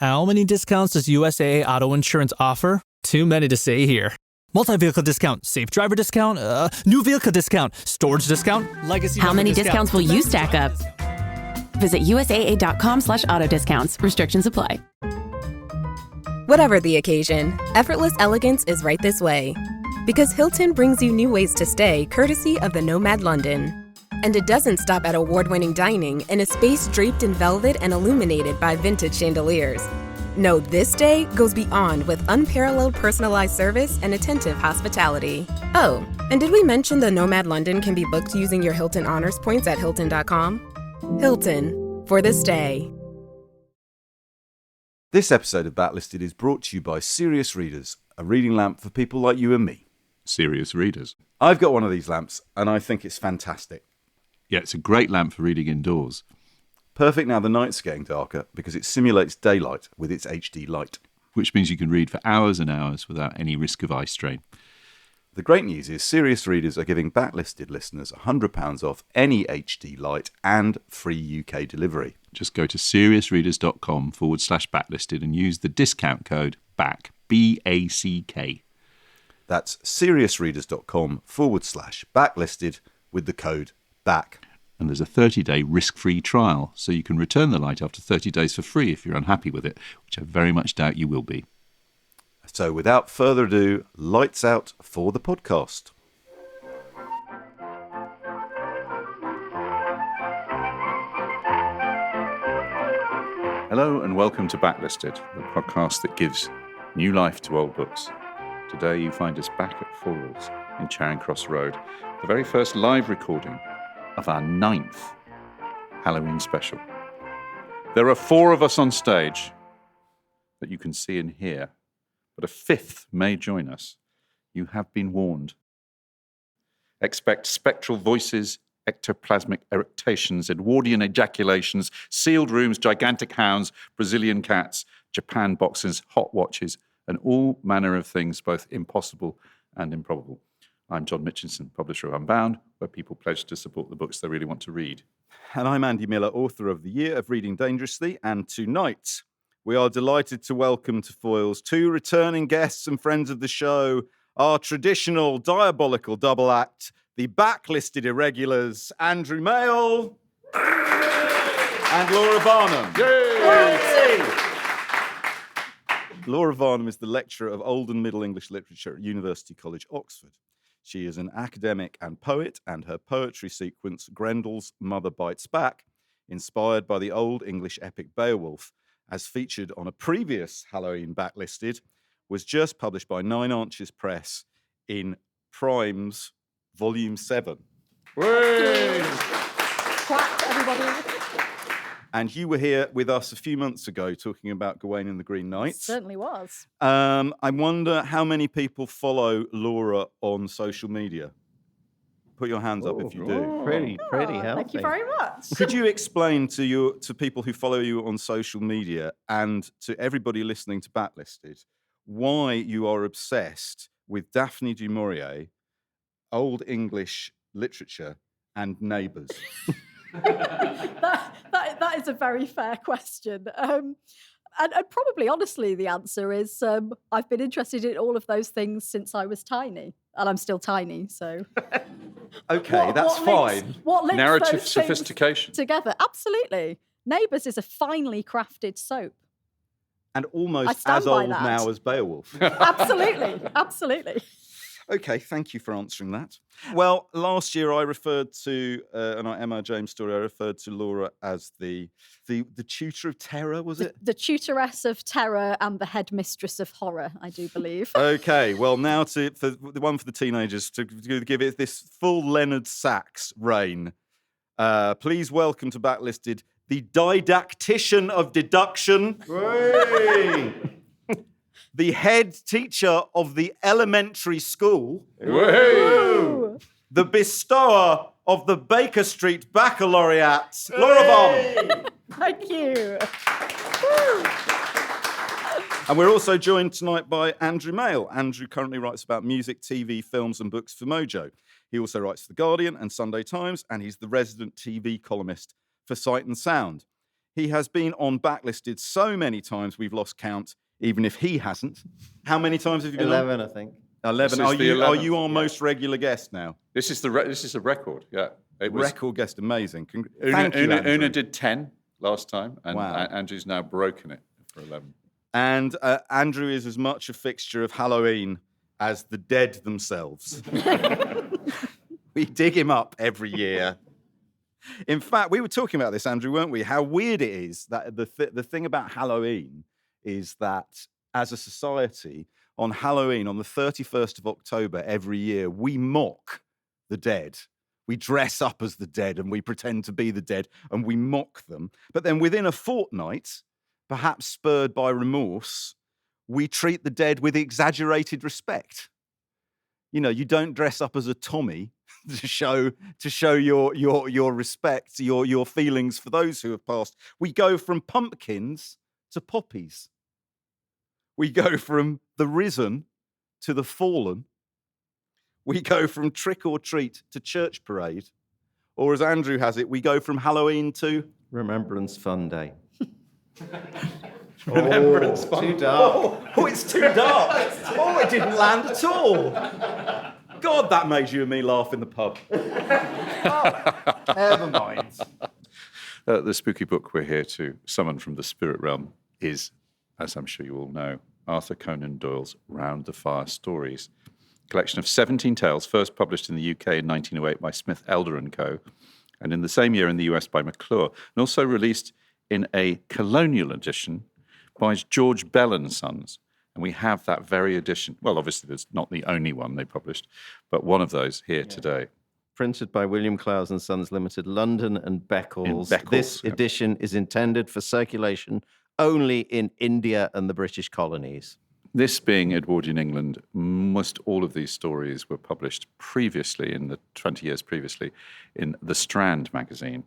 How many discounts does USAA Auto Insurance offer? Too many to say here. Multi-vehicle discount, safe driver discount, new vehicle discount, storage discount, legacy. How many discounts will you stack up? Visit USAA.com/auto discounts. Restrictions apply. Whatever the occasion, effortless elegance is right this way. Because Hilton brings you new ways to stay courtesy of the Nomad London. And it doesn't stop at award-winning dining in a space draped in velvet and illuminated by vintage chandeliers. No, this day goes beyond with unparalleled personalized service and attentive hospitality. Oh, and did we mention the Nomad London can be booked using your Hilton Honors points at Hilton.com? Hilton, for the stay. This episode of Backlisted is brought to you by Serious Readers, a reading lamp for people like you and me. Serious readers. I've got one of these lamps, and I think it's fantastic. Yeah, it's a great lamp for reading indoors. Perfect now the night's getting darker because it simulates daylight with its HD light. Which means you can read for hours and hours without any risk of eye strain. The great news is Serious Readers are giving Backlisted listeners £100 off any HD light and free UK delivery. Just go to seriousreaders.com/backlisted and use the discount code BACK, B-A-C-K. That's seriousreaders.com/backlisted with the code BACK. And there's a 30-day risk-free trial, so you can return the light after 30 days for free if you're unhappy with it, which I very much doubt you will be. So without further ado, lights out for the podcast. Hello and welcome to Backlisted, the podcast that gives new life to old books. Today you find us back at Foyles in Charing Cross Road, the very first live recording of our 9th Halloween special. There are 4 of us on stage that you can see and hear, but a 5th may join us. You have been warned. Expect spectral voices, ectoplasmic eructations, Edwardian ejaculations, sealed rooms, gigantic hounds, Brazilian cats, Japan boxes, hot watches, and all manner of things both impossible and improbable. I'm John Mitchinson, publisher of Unbound, where people pledge to support the books they really want to read. And I'm Andy Miller, author of The Year of Reading Dangerously, and tonight we are delighted to welcome to Foyles 2 returning guests and friends of the show, our traditional diabolical double act, the Backlisted Irregulars, Andrew Mayle and Laura Varnam. Yay! Laura Varnam is the lecturer of Old and Middle English Literature at University College, Oxford. She is an academic and poet, and her poetry sequence, Grendel's Mother Bites Back, inspired by the Old English epic Beowulf, as featured on a previous Halloween Backlisted, was just published by Nine Arches Press in Prime's Volume 7. Clap, everybody. And you were here with us a few months ago talking about Gawain and the Green Knights. Certainly was. I wonder how many people follow Laura on social media. Put your hands up if you do. Pretty healthy. Thank you very much. Could you explain to people who follow you on social media and to everybody listening to Backlisted why you are obsessed with Daphne du Maurier, Old English literature, and neighbours? That is a very fair question. And probably, honestly, the answer is I've been interested in all of those things since I was tiny. And I'm still tiny, so... Okay, that's fine. What links Narrative those sophistication. together? Absolutely. Neighbours is a finely crafted soap. And almost as old now as Beowulf. Absolutely. Okay, thank you for answering that. Well, last year I referred to, in our Emma James story, I referred to Laura as the tutor of terror, was it? The tutoress of terror and the headmistress of horror, I do believe. Okay, well now for the one for the teenagers, to give it this full Leonard Sachs reign. Please welcome to Backlisted, the didactician of deduction. The head teacher of the elementary school, Woo! The bestower of the Baker Street Baccalaureate, Laura Varnam. Thank you. And we're also joined tonight by Andrew Mayle. Andrew currently writes about music, TV, films and books for Mojo. He also writes for The Guardian and Sunday Times, and he's the resident TV columnist for Sight and Sound. He has been on Backlisted so many times we've lost count, even if he hasn't. How many times have you been 11, I think. 11. This is the Are 11th, you our yeah. most regular guest now? This is a record, yeah. It was, Record guest, amazing. Una, Thank you, Andrew. Una did 10 last time, and Wow. Andrew's now broken it for 11. And Andrew is as much a fixture of Halloween as the dead themselves. We dig him up every year. In fact, we were talking about this, Andrew, weren't we? How weird it is that the thing about Halloween is that as a society, on Halloween, on the 31st of October every year, we mock the dead. We dress up as the dead and we pretend to be the dead and we mock them. But then within a fortnight, perhaps spurred by remorse, we treat the dead with exaggerated respect. You know, you don't dress up as a Tommy to show your respect, your feelings for those who have passed. We go from pumpkins to poppies. We go from the risen to the fallen. We go from trick or treat to church parade. Or as Andrew has it, we go from Halloween to Remembrance Fun Day. Remembrance Fun. Too dark. Oh, it's too dark. Oh, it didn't land at all. God, that made you and me laugh in the pub. Oh, never mind. The spooky book we're here to summon from the spirit realm is, as I'm sure you all know, Arthur Conan Doyle's Round the Fire Stories, collection of 17 tales, first published in the UK in 1908 by Smith Elder & Co., and in the same year in the US by McClure, and also released in a colonial edition by George Bell and Sons. And we have that very edition. Well, obviously, there's not the only one they published, but one of those here today. Printed by William Clowes and Sons Limited, London and Beccles. In Beccles, This yep. edition is intended for circulation only in India and the British colonies. This being Edwardian England, most all of these stories were published previously, in the 20 years previously, in The Strand magazine.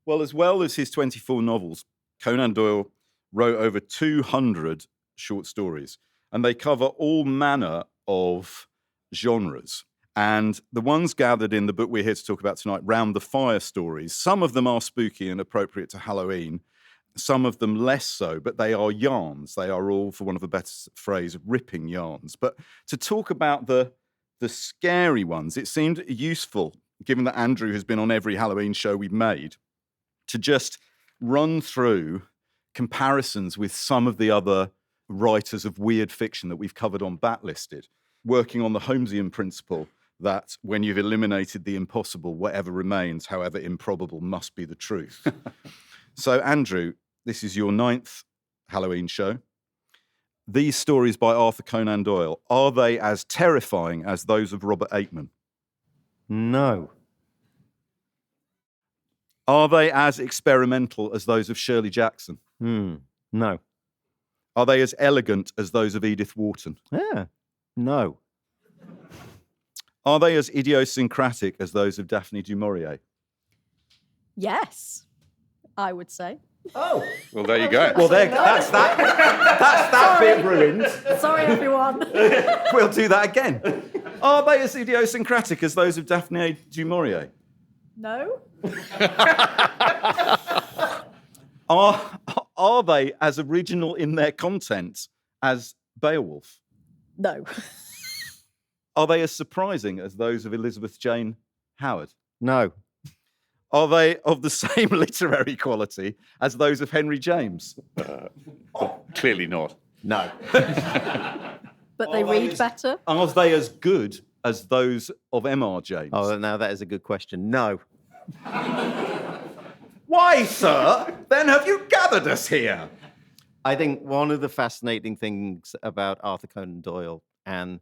Well as his 24 novels, Conan Doyle wrote over 200 short stories, and they cover all manner of genres. And the ones gathered in the book we're here to talk about tonight, Round the Fire Stories, some of them are spooky and appropriate to Halloween, some of them less so, but they are yarns. They are all, for want of a better phrase, ripping yarns. But to talk about the scary ones, it seemed useful, given that Andrew has been on every Halloween show we've made, to just run through comparisons with some of the other writers of weird fiction that we've covered on Backlisted, working on the Holmesian principle that when you've eliminated the impossible, whatever remains, however improbable, must be the truth. So, Andrew, this is your 9th Halloween show. These stories by Arthur Conan Doyle, are they as terrifying as those of Robert Aikman? No. Are they as experimental as those of Shirley Jackson? No. Are they as elegant as those of Edith Wharton? Yeah. No. Are they as idiosyncratic as those of Daphne du Maurier? Yes, I would say. Oh. Well, there you go. Well, that's that bit ruined. Sorry, everyone. We'll do that again. Are they as idiosyncratic as those of Daphne du Maurier? No. Are they as original in their content as Beowulf? No. Are they as surprising as those of Elizabeth Jane Howard? No. Are they of the same literary quality as those of Henry James? Clearly not. No. But they read better. Are they as good as those of M.R. James? Oh, now that is a good question. No. Why, sir? Then have you gathered us here? I think one of the fascinating things about Arthur Conan Doyle and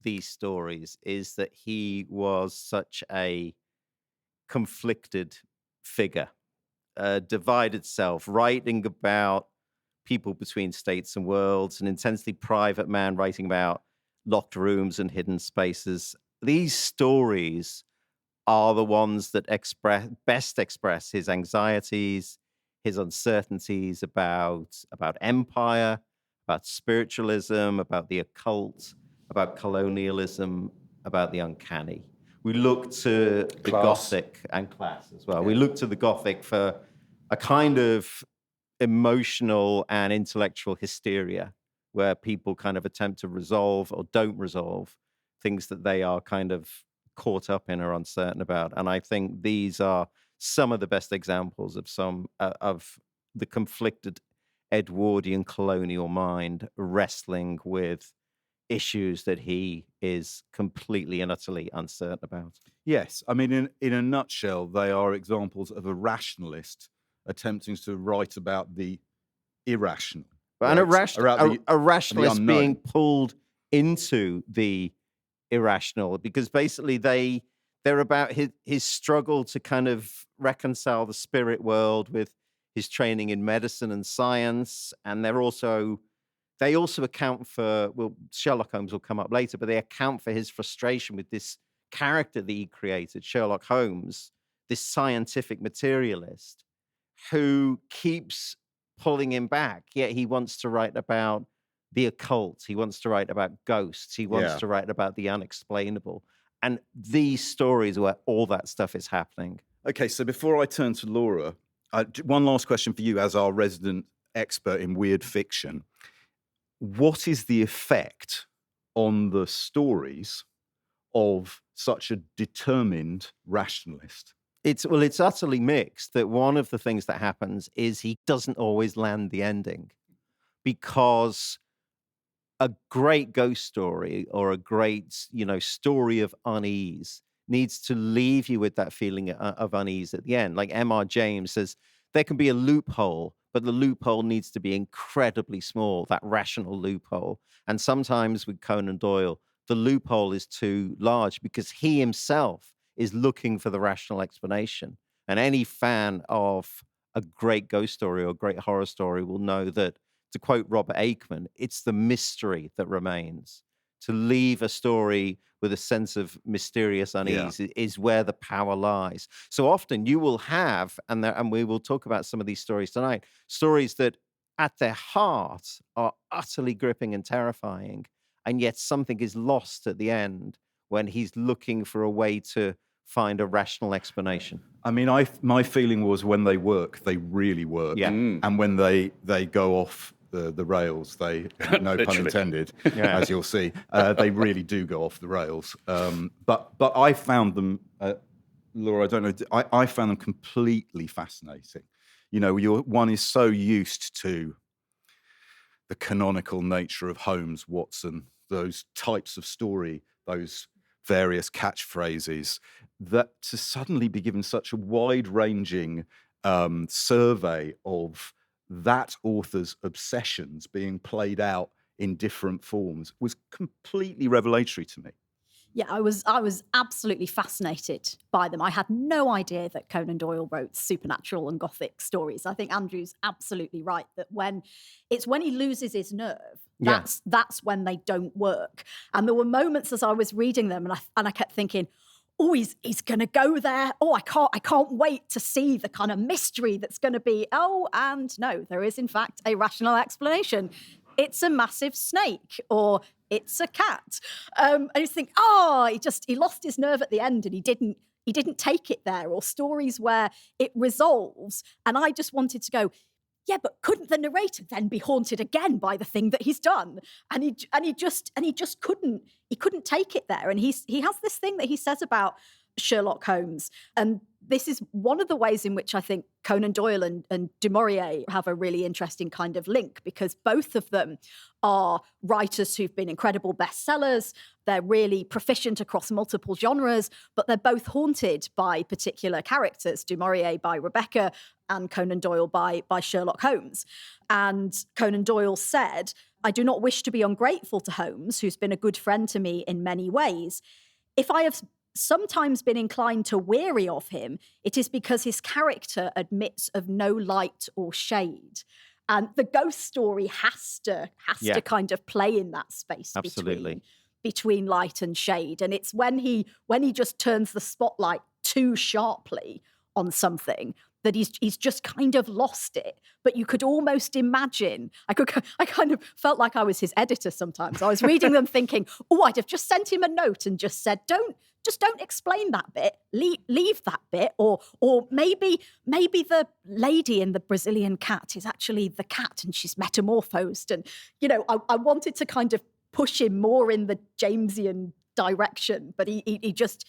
these stories is that he was such a conflicted figure, divided self, writing about people between states and worlds, an intensely private man writing about locked rooms and hidden spaces. These stories are the ones that best express his anxieties, his uncertainties about empire, about spiritualism, about the occult, about colonialism, about the uncanny. We look to the Class. Gothic and class as well. We look to the Gothic for, a kind of emotional and intellectual hysteria where people kind of attempt to resolve or don't resolve things that they are kind of caught up in or uncertain about. And I think these are some of the best examples of some of the conflicted Edwardian colonial mind wrestling with issues that he is completely and utterly uncertain about. Yes, I mean, in a nutshell, they are examples of a rationalist attempting to write about the irrational. And a rationalist unknown. being pulled into the irrational, because basically they're about his struggle to kind of reconcile the spirit world with his training in medicine and science. And they also account for, well, Sherlock Holmes will come up later, but they account for his frustration with this character that he created, Sherlock Holmes, this scientific materialist who keeps pulling him back. Yet he wants to write about the occult. He wants to write about ghosts. He wants to write about the unexplainable. And these stories where all that stuff is happening. Okay, so before I turn to Laura, one last question for you as our resident expert in weird fiction. What is the effect on the stories of such a determined rationalist? It's utterly mixed. That one of the things that happens is he doesn't always land the ending, because a great ghost story or a great, story of unease needs to leave you with that feeling of unease at the end. Like M.R. James says, there can be a loophole, but the loophole needs to be incredibly small, that rational loophole. And sometimes with Conan Doyle, the loophole is too large because he himself is looking for the rational explanation. And any fan of a great ghost story or a great horror story will know that, to quote Robert Aikman, it's the mystery that remains. To leave a story with a sense of mysterious unease is where the power lies. So often you will have, and we will talk about some of these stories tonight, stories that at their heart are utterly gripping and terrifying, and yet something is lost at the end when he's looking for a way to find a rational explanation. I mean, my feeling was when they work, they really work. Yeah. And when they go off the rails, they, no pun intended, as you'll see, they really do go off the rails. But I found them, Laura, I don't know, I found them completely fascinating. One is so used to the canonical nature of Holmes, Watson, those types of story, those various catchphrases, that to suddenly be given such a wide-ranging survey of that author's obsessions being played out in different forms was completely revelatory to me. Yeah, I was absolutely fascinated by them. I had no idea that Conan Doyle wrote supernatural and gothic stories. I think Andrew's absolutely right that when he loses his nerve, that's when they don't work. And there were moments as I was reading them, and I kept thinking, oh, he's going to go there. Oh, I can't wait to see the kind of mystery that's going to be. Oh, and no, there is in fact a rational explanation. It's a massive snake, or it's a cat. And you think, he lost his nerve at the end, and he didn't take it there. Or stories where it resolves, and I just wanted to go, yeah, but couldn't the narrator then be haunted again by the thing that he's done? And he just couldn't take it there. And he has this thing that he says about Sherlock Holmes, and this is one of the ways in which I think Conan Doyle and Du Maurier have a really interesting kind of link, because both of them are writers who've been incredible bestsellers. They're really proficient across multiple genres, but they're both haunted by particular characters, Du Maurier by Rebecca and Conan Doyle by Sherlock Holmes. And Conan Doyle said, "I do not wish to be ungrateful to Holmes, who's been a good friend to me in many ways. If I have sometimes been inclined to weary of him, it is because his character admits of no light or shade." And the ghost story has to kind of play in that space between light and shade. And it's when he just turns the spotlight too sharply on something that he's just kind of lost it. But you could almost imagine, I kind of felt like I was his editor sometimes. I was reading them thinking, I'd have just sent him a note and just said, don't explain that bit, leave that bit, or maybe the lady in the Brazilian cat is actually the cat and she's metamorphosed. And, I wanted to kind of push him more in the Jamesian direction, but he just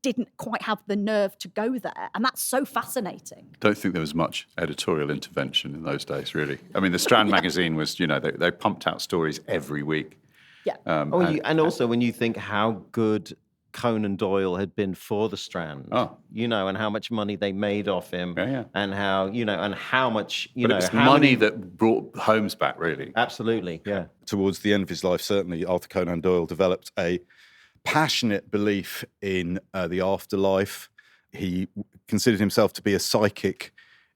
didn't quite have the nerve to go there. And that's so fascinating. Don't think there was much editorial intervention in those days, really. I mean, the Strand magazine was, they pumped out stories every week. Yeah. And also when you think how good Conan Doyle had been for the Strand, and how much money they made off him, and how, and how much, but it was money that brought Holmes back, really. Absolutely, yeah. Towards the end of his life, certainly, Arthur Conan Doyle developed a passionate belief in the afterlife. He considered himself to be a psychic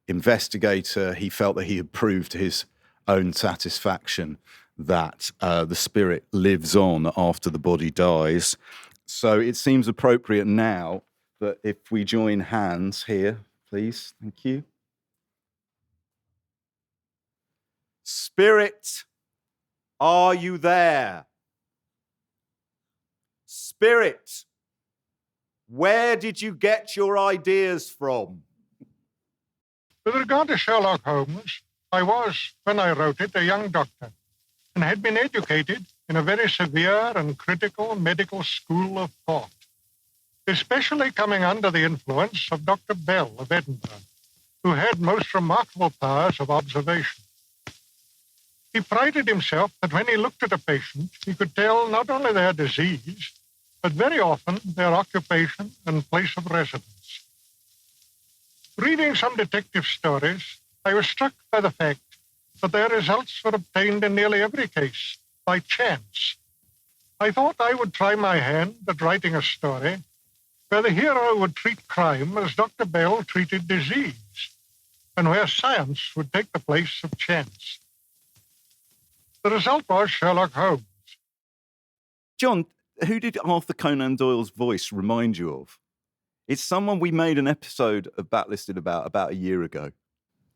investigator. He felt that he had proved to his own satisfaction that the spirit lives on after the body dies. So it seems appropriate now that if we join hands here, please. Thank you. Spirit, are you there? Spirit, where did you get your ideas from? With regard to Sherlock Holmes, I was, when I wrote it, a young doctor, and had been educated in a very severe and critical medical school of thought, especially coming under the influence of Dr. Bell of Edinburgh, who had most remarkable powers of observation. He prided himself that when he looked at a patient, he could tell not only their disease, but very often their occupation and place of residence. Reading some detective stories, I was struck by the fact that their results were obtained in nearly every case by chance. I thought I would try my hand at writing a story where the hero would treat crime as Dr. Bell treated disease, and where science would take the place of chance. The result was Sherlock Holmes. John, who did Arthur Conan Doyle's voice remind you of? It's someone we made an episode of Backlisted about a year ago.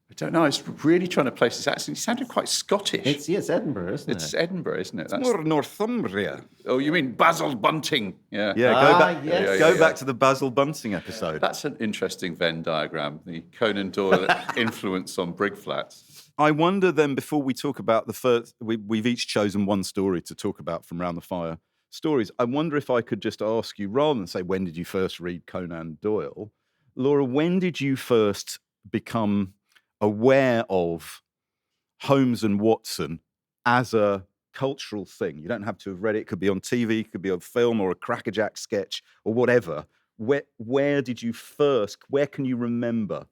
I don't know. I was really trying to place his accent. He sounded quite Scottish. It's Edinburgh, isn't it? It's Edinburgh, isn't it? It's more Northumbria. Oh, you mean Basil Bunting? Yeah. Yeah, go back to the Basil Bunting episode. That's an interesting Venn diagram, the Conan Doyle influence on Brig Flats. I wonder then, before we talk about the first, we've each chosen one story to talk about from Round the Fire stories. I wonder if I could just ask you, rather than say, when did you first read Conan Doyle? Laura, when did you first become aware of Holmes and Watson as a cultural thing? You don't have to have read it. It could be on TV, it could be a film or a crackerjack sketch or whatever. Where did you first, where can you remember?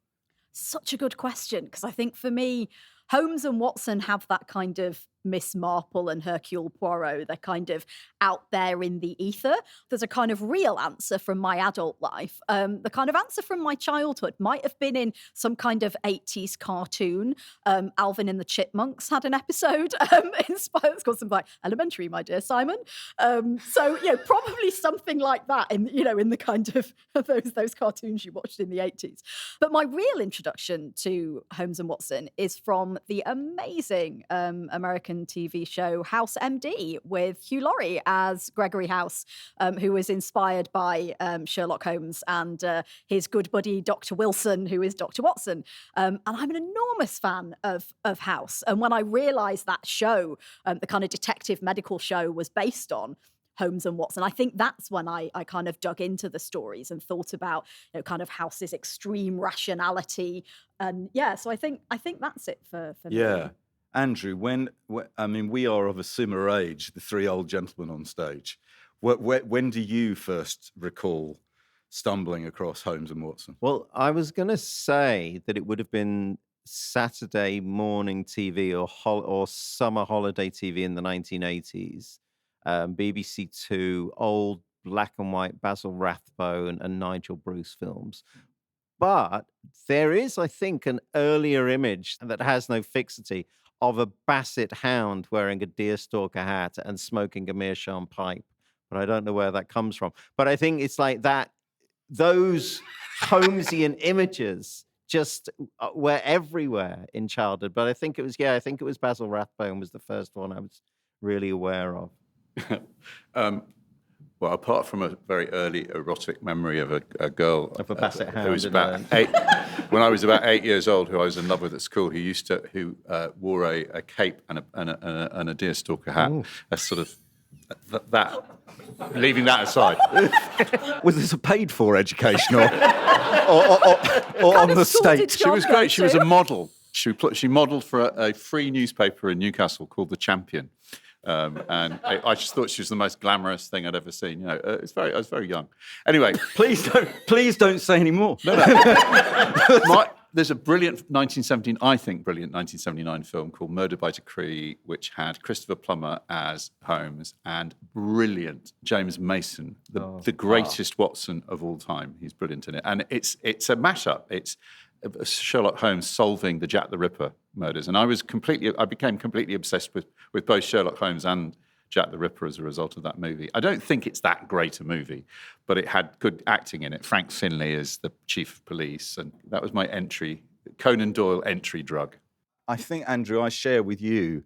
Such a good question, because I think for me, Holmes and Watson have that kind of Miss Marple and Hercule Poirot. They're kind of out there in the ether. There's a kind of real answer from my adult life. The kind of answer from my childhood might have been in some kind of 80s cartoon. Alvin and the Chipmunks had an episode inspired. It's called something like Elementary, My Dear Simon. So, probably something like that in the kind of those cartoons you watched in the 80s. But my real introduction to Holmes and Watson is from the amazing American TV show House MD with Hugh Laurie as Gregory House, who was inspired by Sherlock Holmes and his good buddy Dr. Wilson, who is Dr. Watson. And I'm an enormous fan of House. And when I realised that show, the kind of detective medical show, was based on Holmes and Watson, I think that's when I kind of dug into the stories and thought about kind of House's extreme rationality. And so I think that's it for me. Yeah. Andrew, we are of a similar age, the three old gentlemen on stage. When do you first recall stumbling across Holmes and Watson? Well, I was going to say that it would have been Saturday morning TV or summer holiday TV in the 1980s. BBC Two, old black and white Basil Rathbone and Nigel Bruce films. But there is, I think, an earlier image that has no fixity of a basset hound wearing a deerstalker hat and smoking a meerschaum pipe. But I don't know where that comes from. But I think it's like that, those Holmesian images, just were everywhere in childhood. But I think it was Basil Rathbone was the first one I was really aware of. Well, apart from a very early erotic memory of a girl Of a basset hound who was about 8, when I was about 8 years old, who I was in love with at school, who wore a cape and a deerstalker hat. A sort of that. Leaving that aside, Was this a paid-for education or on the state? she was great. She was a model. She modelled for a free newspaper in Newcastle called The Champion. And I just thought she was the most glamorous thing I'd ever seen. You know, I was very young. Anyway, Please don't say any more. There's a brilliant 1979 film called Murder by Decree, which had Christopher Plummer as Holmes and brilliant James Mason, the greatest Watson of all time. He's brilliant in it, and it's a mashup. It's Sherlock Holmes solving the Jack the Ripper murders, and I became completely obsessed with both Sherlock Holmes and Jack the Ripper as a result of that movie. I don't think it's that great a movie, but it had good acting in it. Frank Finlay as the chief of police, and that was my Conan Doyle entry drug. I think, Andrew, I share with you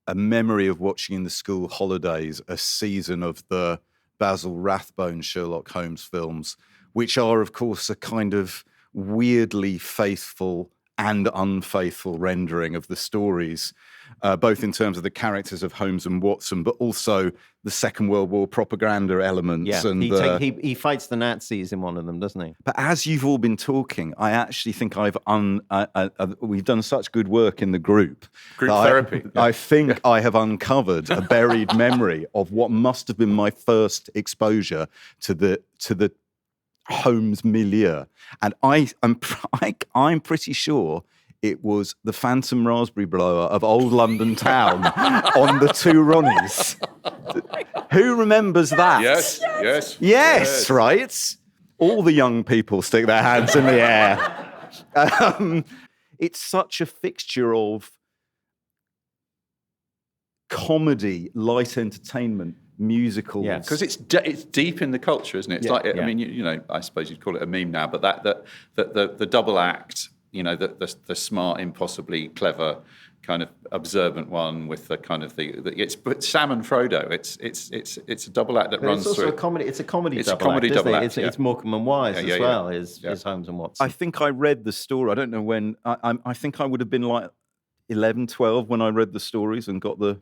a memory of watching in the school holidays a season of the Basil Rathbone Sherlock Holmes films, which are, of course, a kind of weirdly faithful and unfaithful rendering of the stories, both in terms of the characters of Holmes and Watson, but also the Second World War propaganda elements. Yeah, and he fights the Nazis in one of them, doesn't he? But as you've all been talking, I actually think we've done such good work in the group. Group therapy. I think I have uncovered a buried memory of what must have been my first exposure to the Holmes milieu, and I'm pretty sure it was the Phantom Raspberry Blower of Old London Town on the Two Ronnies. Who remembers that? Yes, right? All the young people stick their hands in the air. It's such a fixture of comedy, light entertainment, musicals. Yeah, because it's deep in the culture, isn't it? It's I mean, you know, I suppose you'd call it a meme now, but the double act, you know, the smart, impossibly clever, kind of observant one with the kind of but Sam and Frodo. It's a double act that runs it's also through. A comedy. It's a comedy. It's double a comedy act, double isn't act. It's Morecambe and Wise as well. Is Holmes and Watson. I think I read the story. I don't know when. I think I would have been like 11, 12 when I read the stories and got a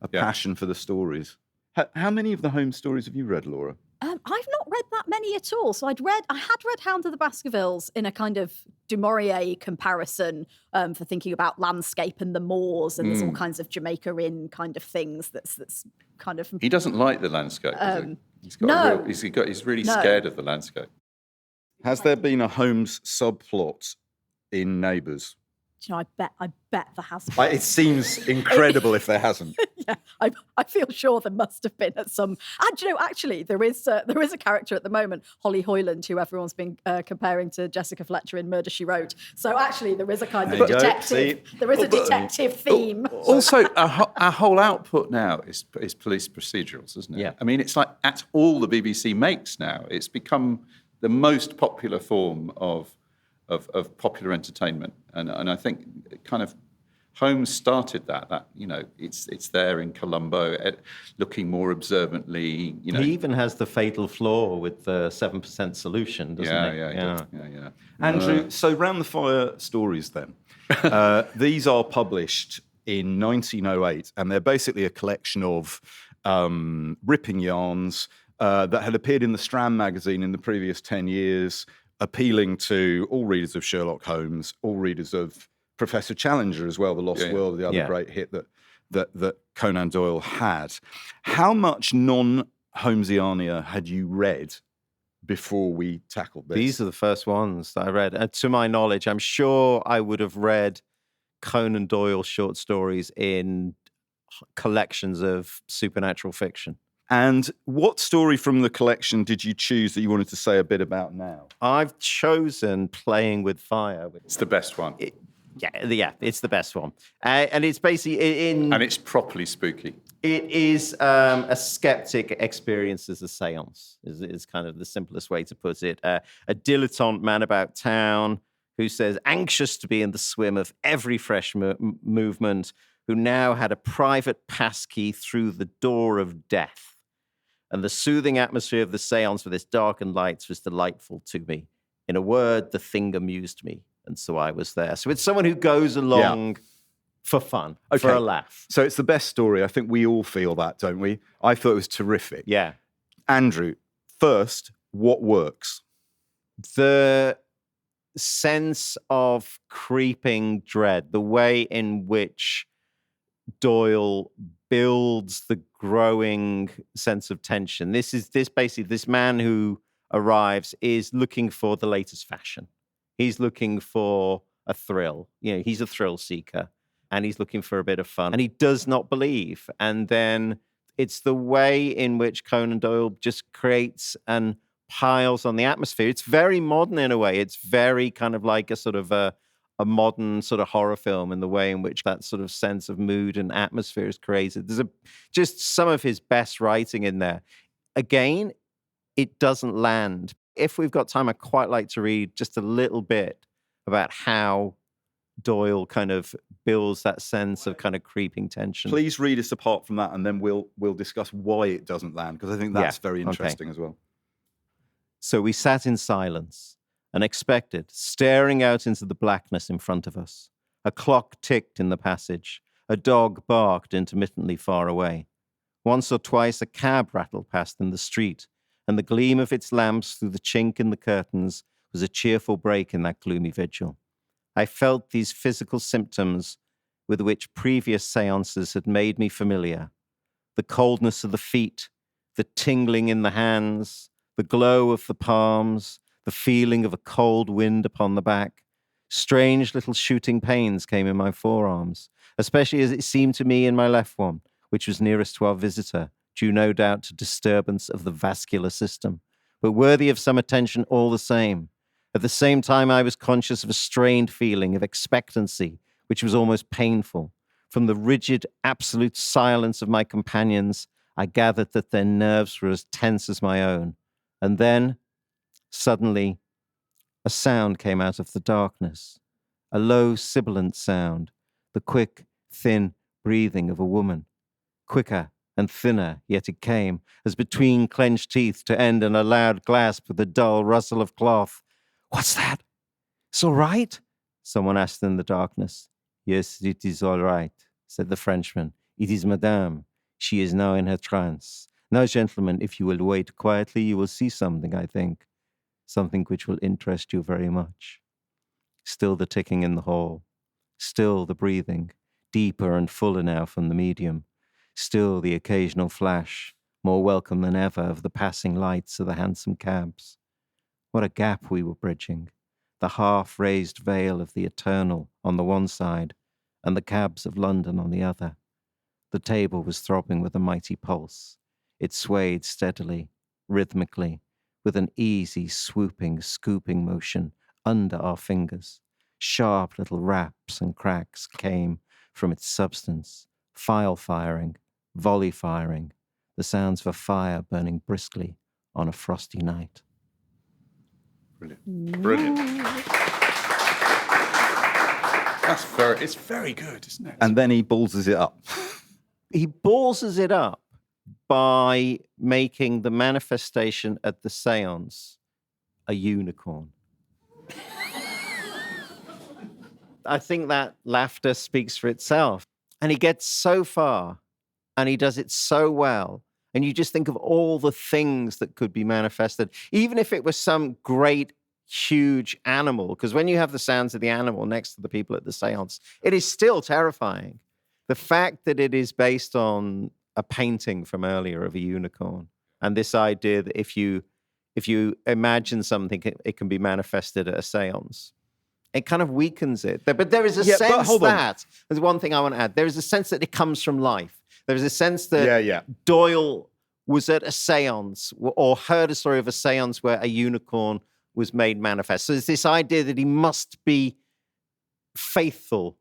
passion for the stories. How many of the Holmes stories have you read, Laura? I've not read that many at all. So I had read Hound of the Baskervilles in a kind of Du Maurier comparison for thinking about landscape and the moors, and there's all kinds of Jamaica Inn kind of things. That's kind of. He doesn't like the landscape. He's really scared of the landscape. Has there been a Holmes subplot in Neighbours? You know, I bet there has been. It seems incredible if there hasn't. Yeah, I feel sure there must have been at some. And you know, actually, there is a character at the moment, Holly Hoyland, who everyone's been comparing to Jessica Fletcher in Murder, She Wrote. So actually, there is a kind of detective. There is a detective theme. Also, our whole output now is police procedurals, isn't it? Yeah. I mean, it's like that's all the BBC makes now. It's become the most popular form of popular entertainment, and I think kind of Holmes started that you know it's there in Columbo, looking more observantly. You know, he even has the fatal flaw with the 7% solution, doesn't he? Yeah. Andrew, so Round the Fire stories then. These are published in 1908, and they're basically a collection of ripping yarns that had appeared in the Strand magazine in the previous 10 years, appealing to all readers of Sherlock Holmes, all readers of Professor Challenger as well, The Lost World, the other great hit that Conan Doyle had. How much non-Holmesiania had you read before we tackled this? These are the first ones that I read. And to my knowledge, I'm sure I would have read Conan Doyle short stories in collections of supernatural fiction. And what story from the collection did you choose that you wanted to say a bit about now? I've chosen Playing with Fire. It's the best one. It's the best one. And it's basically and it's properly spooky. It is a skeptic experiences a séance, is kind of the simplest way to put it. A dilettante man about town who says, anxious to be in the swim of every fresh movement, who now had a private passkey through the door of death. And the soothing atmosphere of the séance with its darkened lights was delightful to me. In a word, the thing amused me, and so I was there. So it's someone who goes along for fun, for a laugh. So it's the best story. I think we all feel that, don't we? I thought it was terrific. Yeah. Andrew, first, what works? The sense of creeping dread, the way in which Doyle builds the growing sense of tension. This man who arrives is looking for the latest fashion. He's looking for a thrill. He's a thrill seeker, and he's looking for a bit of fun, and he does not believe. And then it's the way in which Conan Doyle just creates and piles on the atmosphere. It's very modern in a way. It's very kind of like a sort of a modern sort of horror film in the way in which that sort of sense of mood and atmosphere is created. There's just some of his best writing in there. Again, it doesn't land. If we've got time, I'd quite like to read just a little bit about how Doyle kind of builds that sense of kind of creeping tension. Please read us apart from that, and then we'll discuss why it doesn't land, because I think that's very interesting as well. So we sat in silence, unexpected, staring out into the blackness in front of us. A clock ticked in the passage. A dog barked intermittently far away. Once or twice a cab rattled past in the street, and the gleam of its lamps through the chink in the curtains was a cheerful break in that gloomy vigil. I felt these physical symptoms with which previous seances had made me familiar. The coldness of the feet, the tingling in the hands, the glow of the palms, the feeling of a cold wind upon the back. Strange little shooting pains came in my forearms, especially as it seemed to me in my left one, which was nearest to our visitor, due no doubt to disturbance of the vascular system, but worthy of some attention all the same. At the same time, I was conscious of a strained feeling of expectancy, which was almost painful. From the rigid, absolute silence of my companions, I gathered that their nerves were as tense as my own. And then, suddenly, a sound came out of the darkness, a low, sibilant sound, the quick, thin breathing of a woman. Quicker and thinner, yet it came, as between clenched teeth to end in a loud gasp with a dull rustle of cloth. "What's that? It's all right?" someone asked in the darkness. "Yes, it is all right," said the Frenchman. "It is Madame. She is now in her trance. Now, gentlemen, if you will wait quietly, you will see something, I think. Something which will interest you very much." Still the ticking in the hall. Still the breathing, deeper and fuller now from the medium. Still the occasional flash, more welcome than ever, of the passing lights of the hansom cabs. What a gap we were bridging. The half-raised veil of the eternal on the one side, and the cabs of London on the other. The table was throbbing with a mighty pulse. It swayed steadily, rhythmically, with an easy, swooping, scooping motion under our fingers. Sharp little raps and cracks came from its substance, file firing, volley firing, the sounds of a fire burning briskly on a frosty night. Brilliant. Brilliant. It's very good, isn't it? And then he ballses it up. He ballses it up by making the manifestation at the séance a unicorn. I think that laughter speaks for itself. And he gets so far, and he does it so well. And you just think of all the things that could be manifested, even if it was some great, huge animal, because when you have the sounds of the animal next to the people at the séance, it is still terrifying. The fact that it is based on a painting from earlier of a unicorn, and this idea that if you imagine something, it can be manifested at a séance. It kind of weakens it. But there is a sense that, there's one thing I want to add, there is a sense that it comes from life. There is a sense that Doyle was at a séance or heard a story of a séance where a unicorn was made manifest. So there's this idea that he must be faithful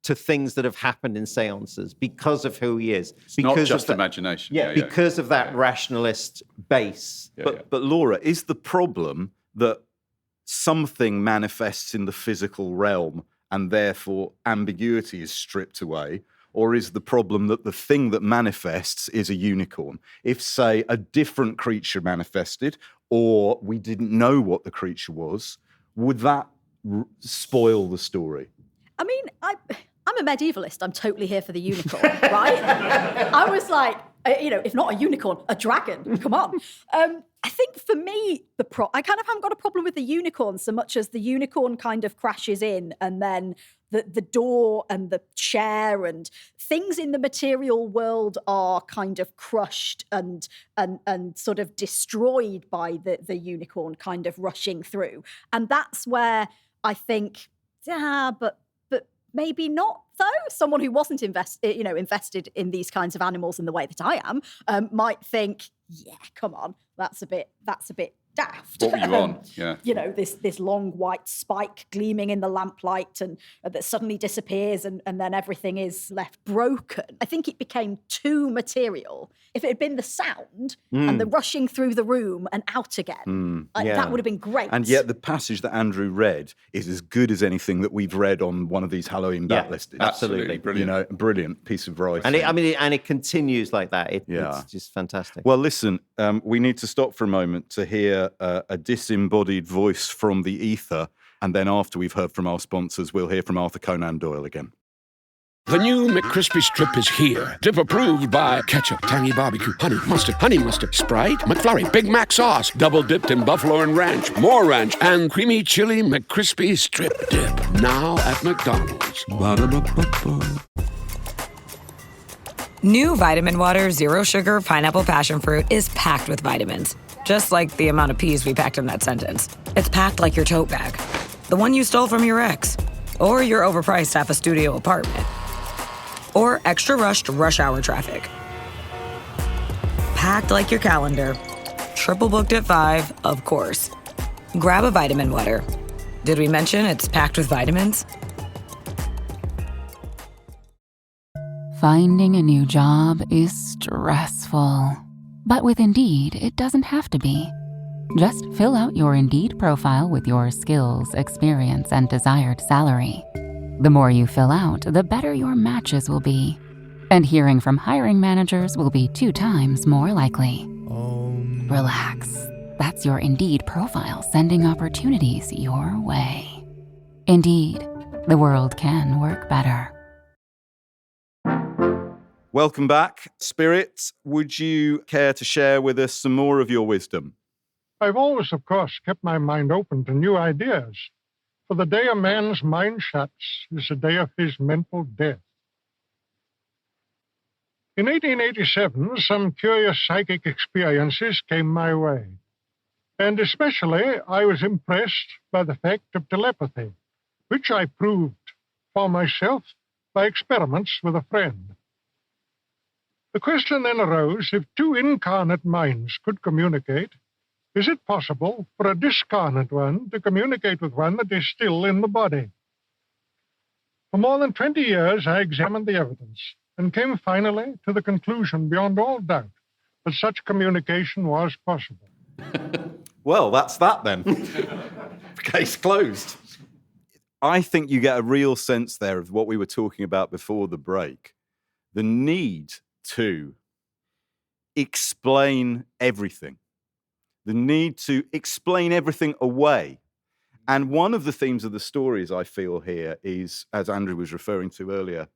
to things that have happened in séances because of who he is. It's not just imagination. Because of that rationalist base. But Laura, is the problem that something manifests in the physical realm and therefore ambiguity is stripped away? Or is the problem that the thing that manifests is a unicorn? If, say, a different creature manifested, or we didn't know what the creature was, would that spoil the story? I mean, I'm a medievalist. I'm totally here for the unicorn, right? I was like, if not a unicorn, a dragon. Come on. I think for me, I kind of haven't got a problem with the unicorn so much as the unicorn kind of crashes in and then the door and the chair and things in the material world are kind of crushed and sort of destroyed by the unicorn kind of rushing through. And that's where I think, but maybe not, though. Someone who wasn't invested in these kinds of animals in the way that I am might think, yeah, come on, that's a bit daft. What were you on? Yeah. This long white spike gleaming in the lamplight and that suddenly disappears and then everything is left broken. I think it became too material. If it had been the sound and the rushing through the room and out again, that would have been great. And yet the passage that Andrew read is as good as anything that we've read on one of these Halloween backlisted. Absolutely. Brilliant. Brilliant piece of writing. And it continues like that. It's just fantastic. Well, listen, we need to stop for a moment to hear a disembodied voice from the ether, and then after we've heard from our sponsors, we'll hear from Arthur Conan Doyle again. The new McCrispy Strip is here. Dip approved by ketchup, tangy barbecue, honey mustard, Sprite, McFlurry, Big Mac sauce, double dipped in buffalo and ranch, more ranch, and creamy chili McCrispy Strip Dip. Now at McDonald's. Ba-da-ba-ba-ba. New Vitamin Water Zero Sugar Pineapple Passion Fruit is packed with vitamins. Just like the amount of peas we packed in that sentence. It's packed like your tote bag. The one you stole from your ex. Or your overpriced half a studio apartment. Or extra rushed rush hour traffic. Packed like your calendar. Triple booked at 5, of course. Grab a Vitamin Water. Did we mention it's packed with vitamins? Finding a new job is stressful. But with Indeed, it doesn't have to be. Just fill out your Indeed profile with your skills, experience, and desired salary. The more you fill out, the better your matches will be. And hearing from hiring managers will be 2 times more likely. Relax. That's your Indeed profile sending opportunities your way. Indeed, the world can work better. Welcome back. Spirit, would you care to share with us some more of your wisdom? I've always, of course, kept my mind open to new ideas. For the day a man's mind shuts is the day of his mental death. In 1887, some curious psychic experiences came my way. And especially, I was impressed by the fact of telepathy, which I proved for myself by experiments with a friend. The question then arose, if 2 incarnate minds could communicate, is it possible for a discarnate one to communicate with one that is still in the body? For more than 20 years, I examined the evidence and came finally to the conclusion beyond all doubt that such communication was possible. Well, that's that then. Case closed. I think you get a real sense there of what we were talking about before the break. The need to explain everything. The need to explain everything away. And one of the themes of the stories I feel here is, as Andrew was referring to earlier,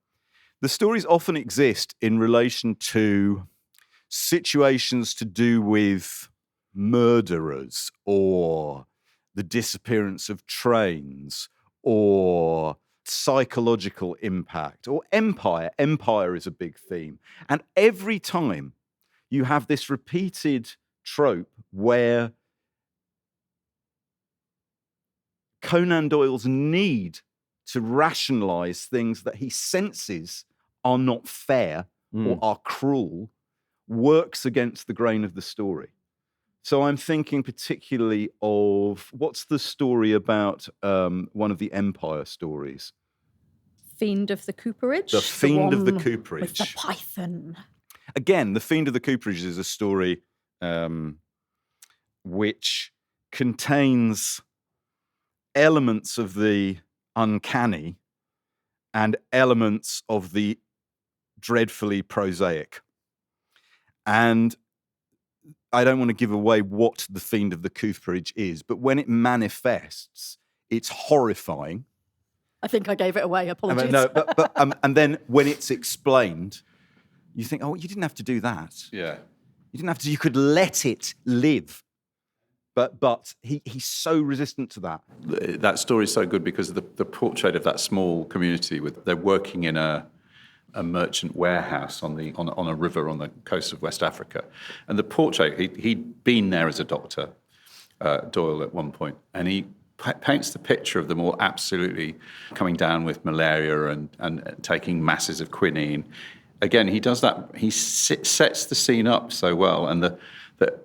the stories often exist in relation to situations to do with murderers or the disappearance of trains or psychological impact or empire. Empire is a big theme. And every time you have this repeated trope where Conan Doyle's need to rationalize things that he senses are not fair or are cruel works against the grain of the story. So I'm thinking particularly of, what's the story about one of the Empire stories? Fiend of the Cooperage. The Fiend of the Cooperage. With the python. Again, the Fiend of the Cooperage is a story which contains elements of the uncanny and elements of the dreadfully prosaic. And I don't want to give away what the Fiend of the Couthbridge is, but when it manifests, it's horrifying. I think I gave it away. Apologies. And then when it's explained, you think, oh, you didn't have to do that. Yeah. You didn't have to. You could let it live. But he's so resistant to that. That story is so good because of the portrait of that small community. They're working in a merchant warehouse on a river on the coast of West Africa, and the portrait he'd been there as a doctor, Doyle at one point, and he paints the picture of them all absolutely coming down with malaria and taking masses of quinine. Again, he does that. He sets the scene up so well, and that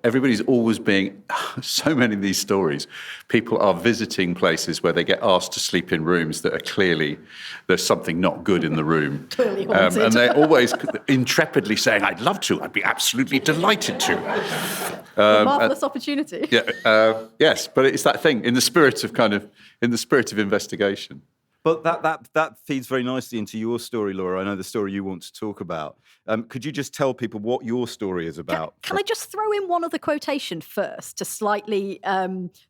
everybody's always being, so many of these stories, people are visiting places where they get asked to sleep in rooms that are clearly, there's something not good in the room. Clearly haunted. And they're always intrepidly saying, I'd love to, I'd be absolutely delighted to. Marvellous opportunity. Yeah, yes, but it's that thing, in the spirit of investigation. But that feeds very nicely into your story, Laura. I know the story you want to talk about. Could you just tell people what your story is about? Can I just throw in one other quotation first to slightly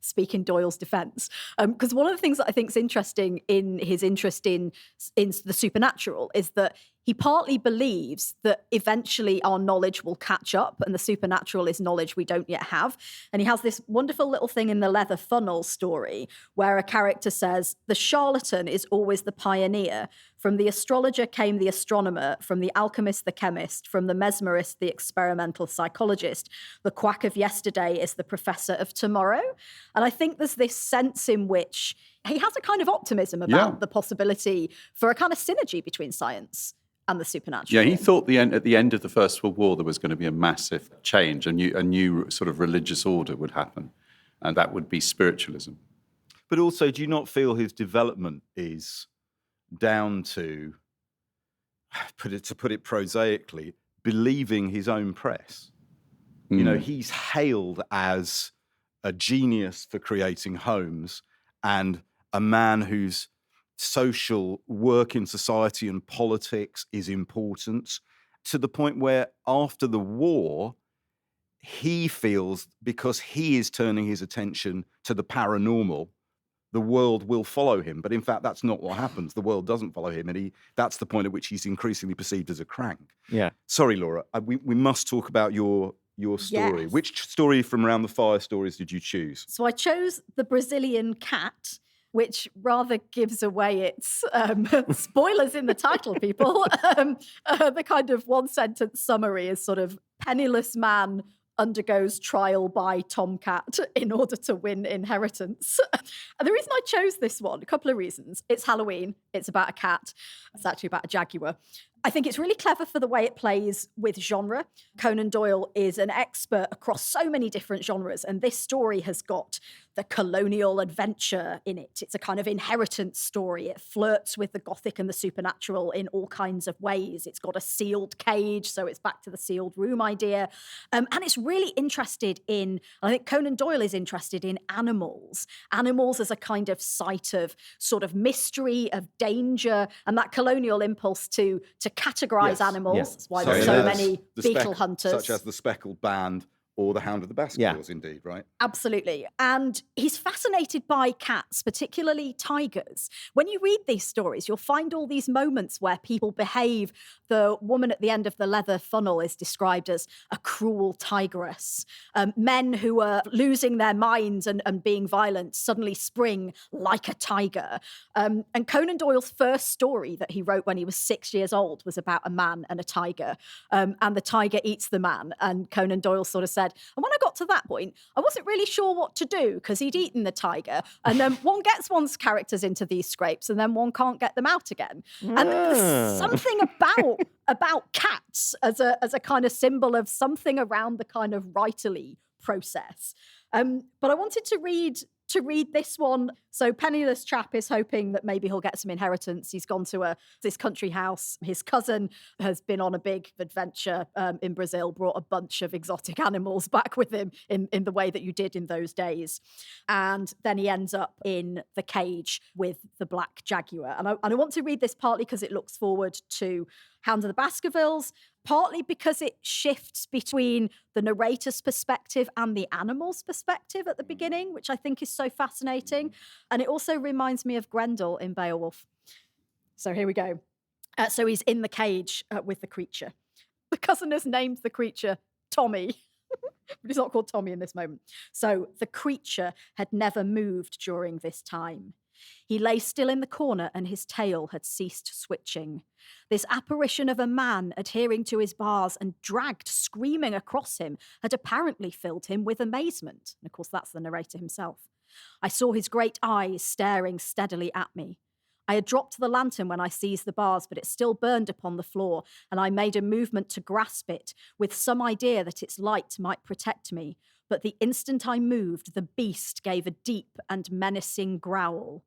speak in Doyle's defence? Because one of the things that I think is interesting in his interest in the supernatural is that he partly believes that eventually our knowledge will catch up and the supernatural is knowledge we don't yet have. And he has this wonderful little thing in the leather funnel story where a character says, the charlatan is always the pioneer. From the astrologer came the astronomer, from the alchemist the chemist, from the mesmerist the experimental psychologist. The quack of yesterday is the professor of tomorrow. And I think there's this sense in which he has a kind of optimism about the possibility for a kind of synergy between science and the supernatural. Yeah, he thought at the end of the First World War there was going to be a massive change, a new sort of religious order would happen, and that would be spiritualism. But also, do you not feel his development is down to put it prosaically, believing his own press? You know, he's hailed as a genius for creating homes and a man whose social work in society and politics is important, to the point where after the war, he feels because he is turning his attention to the paranormal, the world will follow him. But in fact, that's not what happens. The world doesn't follow him. And that's the point at which he's increasingly perceived as a crank. Yeah. Sorry, Laura, we must talk about your story. Yes. Which story from Around the Fire stories did you choose? So I chose The Brazilian Cat, which rather gives away its spoilers in the title, people. The kind of one-sentence summary is sort of penniless man undergoes trial by tomcat in order to win inheritance. And the reason I chose this one, a couple of reasons. It's Halloween. It's about a cat. It's actually about a jaguar. I think it's really clever for the way it plays with genre. Conan Doyle is an expert across so many different genres, and this story has got the colonial adventure in it. It's a kind of inheritance story. It flirts with the Gothic and the supernatural in all kinds of ways. It's got a sealed cage, so it's back to the sealed room idea. And it's really interested in, I think Conan Doyle is interested in animals. Animals as a kind of site of sort of mystery, of danger, and that colonial impulse to categorize animals. Yes. That's why there's so many beetle hunters. Such as the speckled band or the Hound of the Baskervilles, indeed, right? Absolutely. And he's fascinated by cats, particularly tigers. When you read these stories, you'll find all these moments where people behave. The woman at the end of the leather funnel is described as a cruel tigress. Men who are losing their minds and being violent suddenly spring like a tiger. And Conan Doyle's first story that he wrote when he was 6 years old was about a man and a tiger. And the tiger eats the man. And Conan Doyle sort of said, and when I got to that point, I wasn't really sure what to do because he'd eaten the tiger. And then one gets one's characters into these scrapes and then one can't get them out again. And there's something about cats as a kind of symbol of something around the kind of writerly process. But I wanted to read this one So penniless chap is hoping that maybe he'll get some inheritance. He's gone to this country house. His cousin has been on a big adventure in Brazil, brought a bunch of exotic animals back with him in the way that you did in those days. And then he ends up in the cage with the black jaguar. And I want to read this partly because it looks forward to Hound of the Baskervilles, partly because it shifts between the narrator's perspective and the animal's perspective at the beginning, which I think is so fascinating. And it also reminds me of Grendel in Beowulf. So here we go. So he's in the cage with the creature. The cousin has named the creature Tommy, but he's not called Tommy in this moment. So the creature had never moved during this time. He lay still in the corner and his tail had ceased switching. This apparition of a man adhering to his bars and dragged screaming across him had apparently filled him with amazement. And of course, that's the narrator himself. I saw his great eyes staring steadily at me. I had dropped the lantern when I seized the bars, but it still burned upon the floor, and I made a movement to grasp it, with some idea that its light might protect me. But the instant I moved, the beast gave a deep and menacing growl.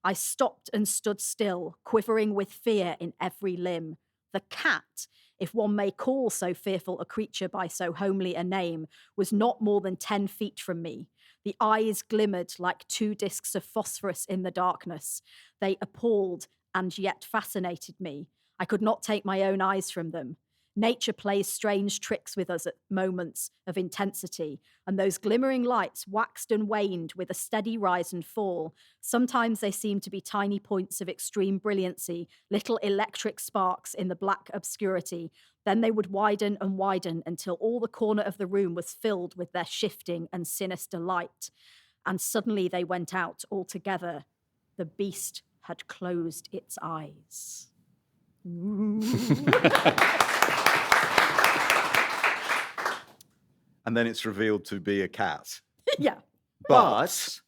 I stopped and stood still, quivering with fear in every limb. The cat, if one may call so fearful a creature by so homely a name, was not more than 10 feet from me. The eyes glimmered like 2 discs of phosphorus in the darkness. They appalled and yet fascinated me. I could not take my own eyes from them. Nature plays strange tricks with us at moments of intensity, and those glimmering lights waxed and waned with a steady rise and fall. Sometimes they seemed to be tiny points of extreme brilliancy, little electric sparks in the black obscurity. Then they would widen and widen until all the corner of the room was filled with their shifting and sinister light. And suddenly they went out altogether. The beast had closed its eyes. And then it's revealed to be a cat. Yeah. But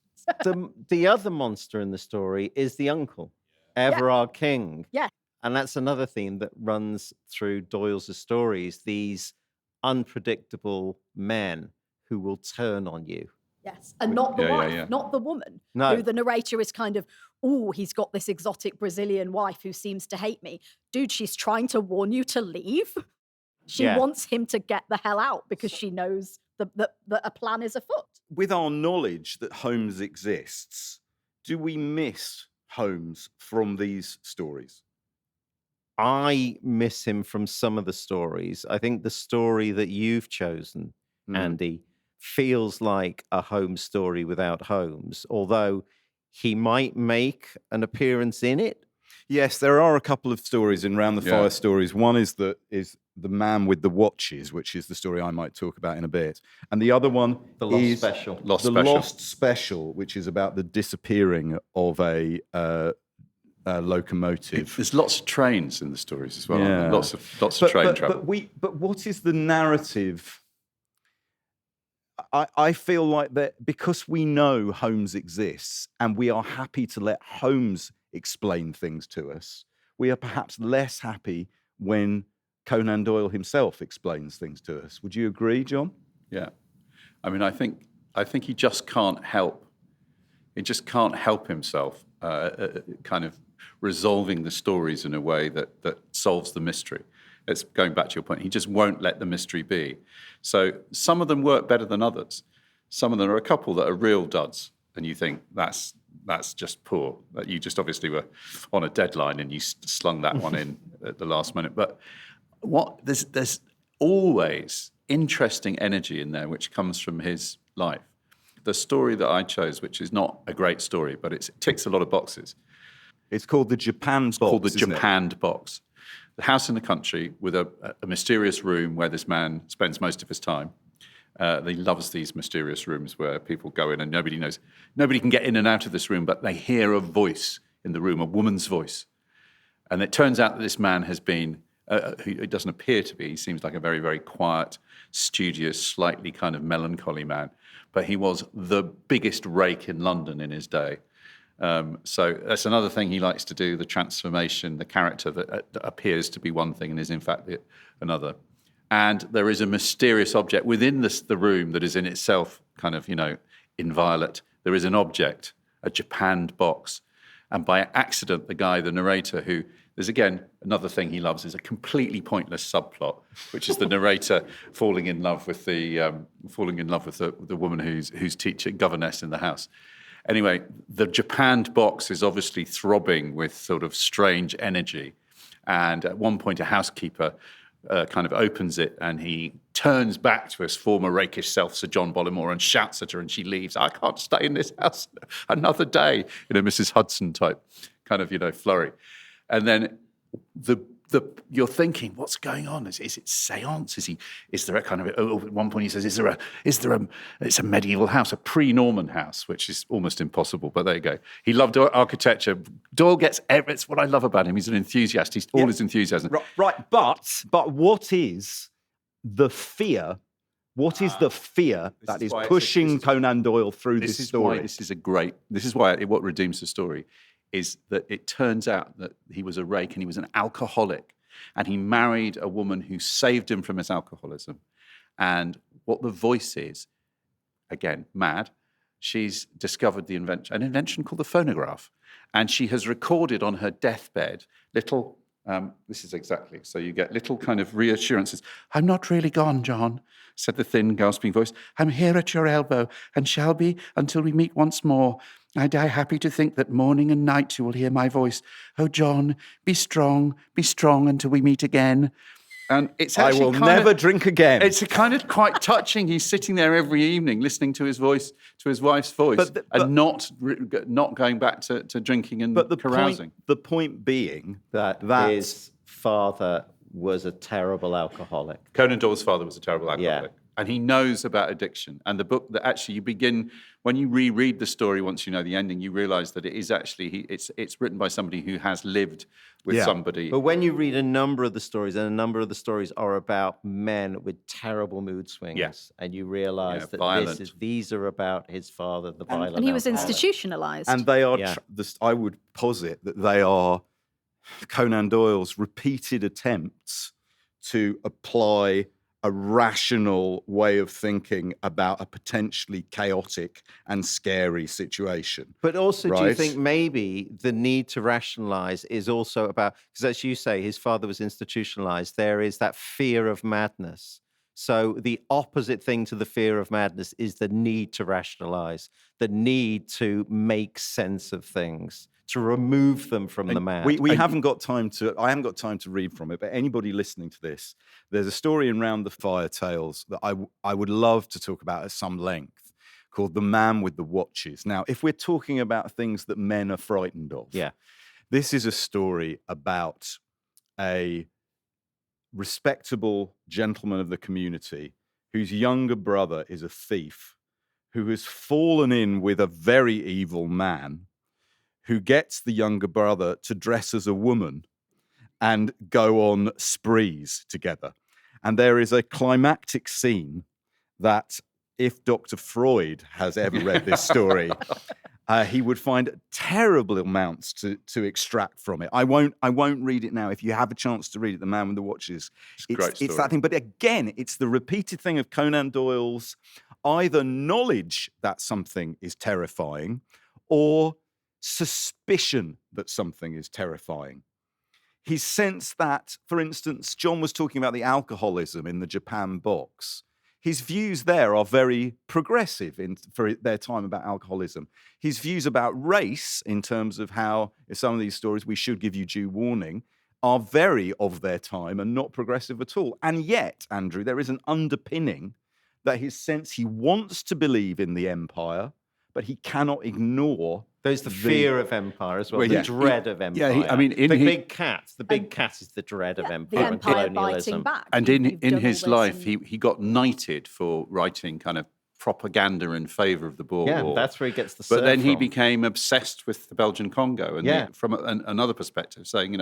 the other monster in the story is the uncle, Everard King. Yeah. And that's another theme that runs through Doyle's stories, these unpredictable men who will turn on you. Yes, and not the wife, not the woman, who the narrator is kind of, he's got this exotic Brazilian wife who seems to hate me. Dude, she's trying to warn you to leave. She wants him to get the hell out because she knows that a plan is afoot. With our knowledge that Holmes exists, do we miss Holmes from these stories? I miss him from some of the stories. I think the story that you've chosen, Andy, feels like a Holmes story without Holmes, although he might make an appearance in it. Yes, there are a couple of stories in Round the Fire stories. One is the Man with the Watches, which is the story I might talk about in a bit. And the other one is Lost Special, which is about the disappearing of a locomotive. There's lots of trains in the stories as well. Yeah. Lots of train travel. But what is the narrative? I feel like that because we know Holmes exists and we are happy to let Holmes explain things to us, we are perhaps less happy when Conan Doyle himself explains things to us. Would you agree, John? Yeah. I mean, I think he just can't help. He just can't help himself kind of resolving the stories in a way that solves the mystery. It's going back to your point. He just won't let the mystery be. So some of them work better than others. Some of them are a couple that are real duds, and you think that's just poor. That you just obviously were on a deadline and you slung that one in at the last minute. But there's always interesting energy in there which comes from his life. The story that I chose, which is not a great story, but it ticks a lot of boxes. It's called the Japanned Box. Called the Japanned Box. The house in the country with a mysterious room where this man spends most of his time. He loves these mysterious rooms where people go in and nobody can get in and out of this room, but they hear a voice in the room, a woman's voice. And it turns out that this man has been, it doesn't appear to be, he seems like a very, very quiet, studious, slightly kind of melancholy man, but he was the biggest rake in London in his day. So that's another thing he likes to do, the transformation, the character that appears to be one thing and is in fact another. And there is a mysterious object within the room that is in itself kind of, inviolate. There is an object a japanned box. And by accident, the narrator, who there's again another thing he loves is a completely pointless subplot, which is the narrator falling in love with the woman who's teaching governess in the house. Anyway, the japanned box is obviously throbbing with sort of strange energy, and at one point a housekeeper kind of opens it, and he turns back to his former rakish self, Sir John Bollamore, and shouts at her, and she leaves. I can't stay in this house another day. Mrs. Hudson type kind of, flurry. And then you're thinking, what's going on? Is it séance? Is there a kind of, at one point he says, it's a medieval house, a pre-Norman house, which is almost impossible, but there you go. He loved architecture. Doyle it's what I love about him. He's an enthusiast. He's all his enthusiasm. Right, but what is the fear? What is the fear that is pushing Conan Doyle through this story? This is why what redeems the story is that it turns out that he was a rake and he was an alcoholic, and he married a woman who saved him from his alcoholism. And what the voice is, again, mad, she's discovered an invention called the phonograph, and she has recorded on her deathbed little, this is exactly, so you get little kind of reassurances. I'm not really gone, John, said the thin, gasping voice. I'm here at your elbow and shall be until we meet once more. I die happy to think that morning and night you will hear my voice. Oh, John, be strong until we meet again. And it's actually I will never drink again. It's kind of quite touching. He's sitting there every evening listening to his voice, to his wife's voice, and not going back to drinking and carousing. The point being that his father was a terrible alcoholic. Conan Doyle's father was a terrible alcoholic. Yeah. And he knows about addiction. And the book that actually you begin, when you reread the story, once you know the ending, you realise that it is actually, it's written by somebody who has lived with somebody. But when you read a number of the stories, and a number of the stories are about men with terrible mood swings, and you realise that these are about his father, the violent And he was alcoholic. institutionalised. And they are, I would posit that they are Conan Doyle's repeated attempts to apply a rational way of thinking about a potentially chaotic and scary situation. But also, do you think maybe the need to rationalize is also about, because as you say, his father was institutionalized, there is that fear of madness. So the opposite thing to the fear of madness is the need to rationalize, the need to make sense of things, to remove them from the mad. I haven't got time to read from it, but anybody listening to this, there's a story in Round the Fire Tales that I would love to talk about at some length called The Man with the Watches. Now, if we're talking about things that men are frightened of, this is a story about a respectable gentleman of the community whose younger brother is a thief who has fallen in with a very evil man who gets the younger brother to dress as a woman and go on sprees together. And there is a climactic scene that, if Dr. Freud has ever read this story, he would find terrible amounts to extract from it. I won't read it now. If you have a chance to read it, The Man with the Watches, it's that thing. But again, it's the repeated thing of Conan Doyle's either knowledge that something is terrifying or suspicion that something is terrifying. His sense that, for instance, John was talking about the alcoholism in the Japan box. His views there are very progressive for their time about alcoholism. His views about race, in terms of how, in some of these stories, we should give you due warning, are very of their time and not progressive at all. And yet, Andrew, there is an underpinning that his sense he wants to believe in the empire, but he cannot ignore. There's the fear of empire as well, the dread of empire. Yeah, the big cat is the dread of empire, the empire and colonialism. biting back. And in his life, he got knighted for writing kind of propaganda in favour of the Boer War. That's where he gets the But then he from. became obsessed with the Belgian Congo, and from another perspective, saying,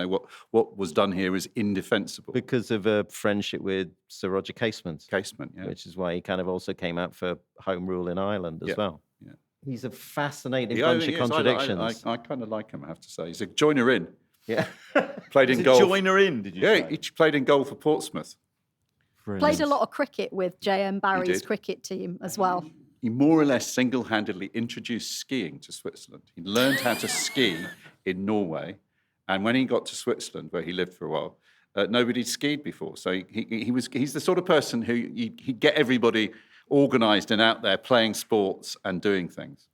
what was done here is indefensible. Because of a friendship with Sir Roger Casement. Casement, yeah. Which is why he kind of also came out for Home Rule in Ireland as well. Yeah. He's a fascinating bunch of contradictions. I kind of like him, I have to say. He's a joiner in. Yeah. Played in goal. Joiner in, did you say? Yeah, he played in goal for Portsmouth. Played a lot of cricket with J.M. Barry's cricket team as well. he more or less single-handedly introduced skiing to Switzerland. He learned how to ski in Norway, and when he got to Switzerland, where he lived for a while, nobody skied before. So he's the sort of person who he'd get everybody organised and out there playing sports and doing things.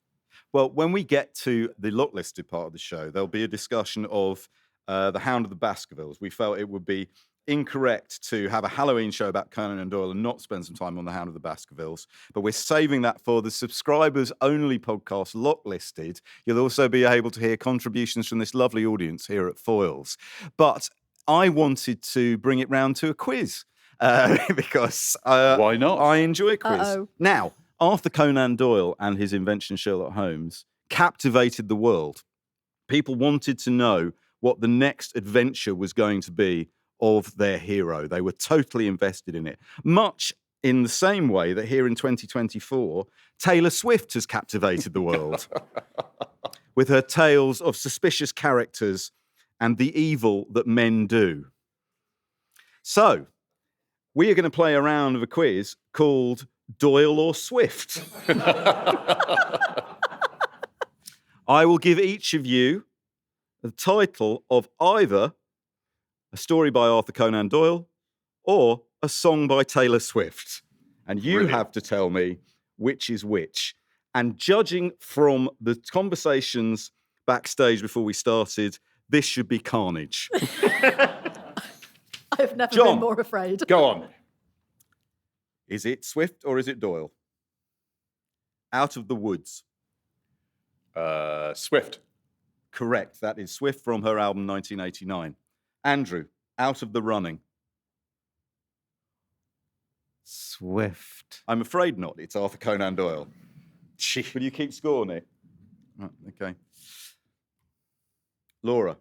Well, when we get to the Locklisted part of the show, there'll be a discussion of The Hound of the Baskervilles. We felt it would be incorrect to have a Halloween show about Conan Doyle and not spend some time on The Hound of the Baskervilles, but we're saving that for the subscribers-only podcast, Locklisted. You'll also be able to hear contributions from this lovely audience here at Foyles. But I wanted to bring it round to a quiz because why not? I enjoy a quiz. Uh-oh. Now, Arthur Conan Doyle and his invention Sherlock Holmes captivated the world. People wanted to know what the next adventure was going to be of their hero. They were totally invested in it. Much in the same way that here in 2024, Taylor Swift has captivated the world with her tales of suspicious characters and the evil that men do. So, we are going to play a round of a quiz called Doyle or Swift. I will give each of you the title of either a story by Arthur Conan Doyle or a song by Taylor Swift. And you have to tell me which is which. And judging from the conversations backstage before we started, this should be carnage. I've never John, been more afraid. Go on. Is it Swift or is it Doyle? Out of the Woods. Swift. Correct. That is Swift from her album 1989. Andrew, Out of the Running. Swift. I'm afraid not. It's Arthur Conan Doyle. Will you keep score on it? Right, okay. Laura,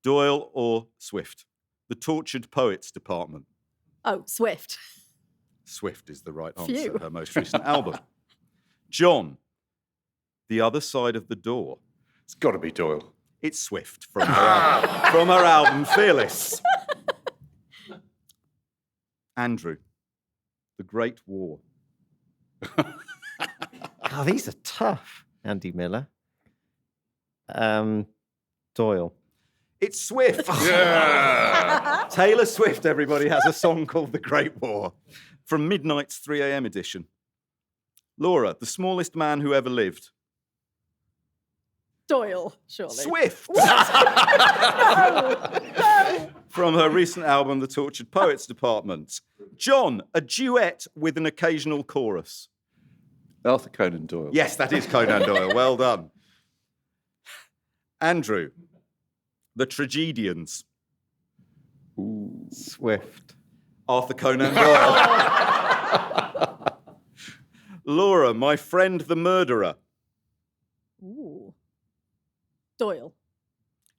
Doyle or Swift? The Tortured Poets Department. Oh, Swift. Swift is the right Phew. answer. Her most recent album. John, The Other Side of the Door. It's got to be Doyle. It's Swift from her album Fearless. Andrew, The Great War. Oh, these are tough, Andy Miller. Doyle. It's Swift. Yeah. Taylor Swift, everybody, has a song called The Great War from Midnight's 3 a.m. edition. Laura, The Smallest Man Who Ever Lived. Doyle, surely. Swift. No. From her recent album, The Tortured Poets Department. John, a duet with an occasional chorus. Arthur Conan Doyle. Yes, that is Conan Doyle. Well done. Andrew, The Tragedians. Ooh. Swift. Arthur Conan Doyle. Laura, My Friend the Murderer. Ooh. Doyle.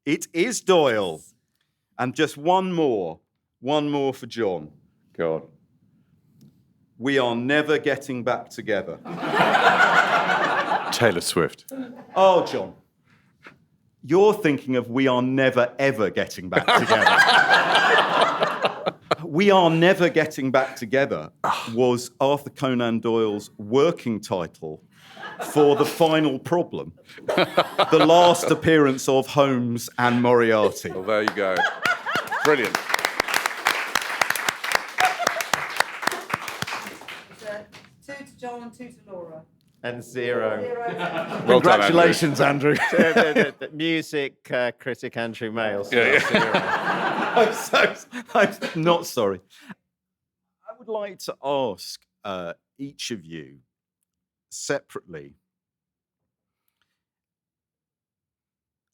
It is Doyle. And just one more for John. Go on. We Are Never Getting Back Together. Taylor Swift. Oh, John. You're thinking of We Are Never Ever Getting Back Together. We Are Never Getting Back Together was Arthur Conan Doyle's working title for The Final Problem, the last appearance of Holmes and Moriarty. Well, there you go. Brilliant. Two to John and two to Laura. And zero. Well done, Congratulations, Andrew. The music critic Andrew Mail. I'm not sorry. I would like to ask each of you separately,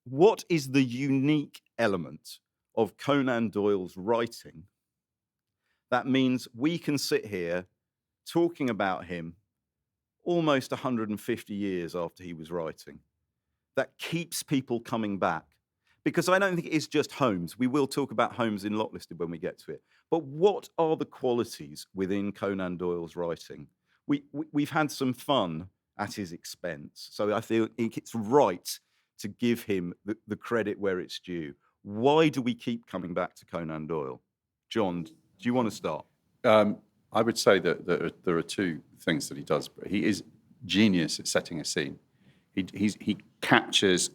what is the unique element of Conan Doyle's writing that means we can sit here talking about him almost 150 years after he was writing, that keeps people coming back? Because I don't think it is just Holmes. We will talk about Holmes in Locklisted when we get to it. But what are the qualities within Conan Doyle's writing? We've had some fun at his expense, so I think it's right to give him the credit where it's due. Why do we keep coming back to Conan Doyle? John, do you want to start? I I would say that there are two things that he does. He is genius at setting a scene. He captures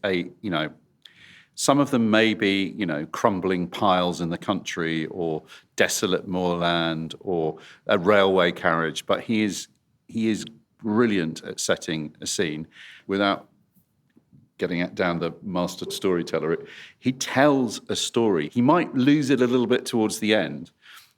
some of them may be, crumbling piles in the country or desolate moorland or a railway carriage, but he is brilliant at setting a scene without getting it down the master storyteller. He tells a story. He might lose it a little bit towards the end,